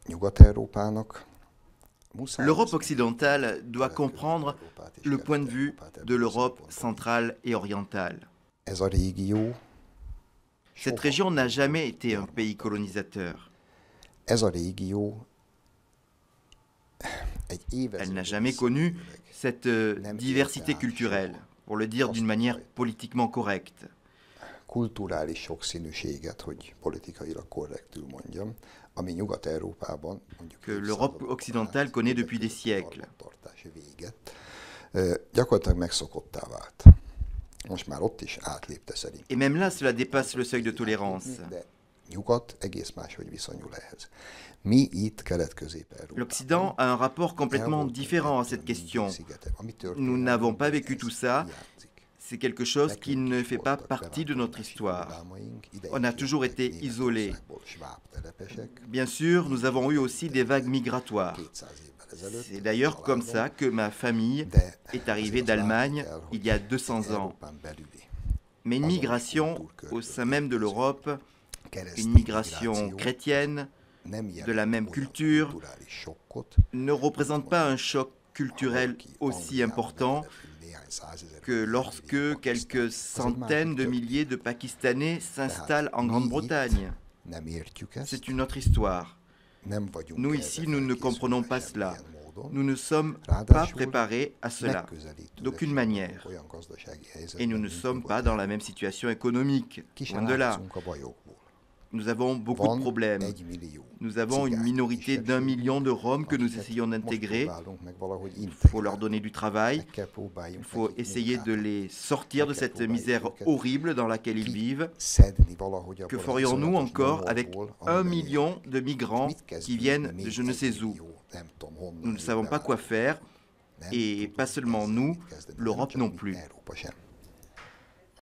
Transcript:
Nyugat-Európának muszáj L'Europe összekötni occidentale a doit comprendre Kelet-Közép-Európát és le point de vue Kelet-Európát de ebből a l'Europe szempontból. centrale et orientale. Ez a régió Cette soha région n'a nem jamais volt été un pays gyarmattartó. colonisateur. Ez a régió egy Elle n'a évezredre jamais connu visszamenőleg cette diversité culturelle, pour le dire d'une manière politiquement correcte. kulturális sokszínűséget, hogy politikailag korrektül mondjam, ami Nyugat-Európában mondjuk Que l'Europe occidentale connaît depuis des siècles. tartási véget, gyakorlatilag megszokottá vált. Most már ott is átlépte szerintem. Et même là, cela dépasse le seuil de tolérance. De Nyugat egész máshogy viszonyul ehhez. Mi itt Kelet-Közép-Európában L'Occident a un rapport complètement différent à cette question. Nous n'avons pas vécu tout ça. C'est quelque chose qui ne fait pas partie de notre histoire. On a toujours été isolés. Bien sûr, nous avons eu aussi des vagues migratoires. C'est d'ailleurs comme ça que ma famille est arrivée d'Allemagne il y a 200 ans. Mais une migration au sein même de l'Europe, une migration chrétienne, de la même culture, ne représente pas un choc culturel aussi important que lorsque quelques centaines de milliers de Pakistanais s'installent en Grande-Bretagne. C'est une autre histoire. Nous ici, nous ne comprenons pas cela. Nous ne sommes pas préparés à cela, d'aucune manière. Et nous ne sommes pas dans la même situation économique, loin de là. Nous avons beaucoup de problèmes. Nous avons une minorité d'1 million de Roms que nous essayons d'intégrer. Il faut leur donner du travail. Il faut essayer de les sortir de cette misère horrible dans laquelle ils vivent. Que ferions-nous encore avec 1 million de migrants qui viennent de je ne sais où? Nous ne savons pas quoi faire, et pas seulement nous, l'Europe non plus.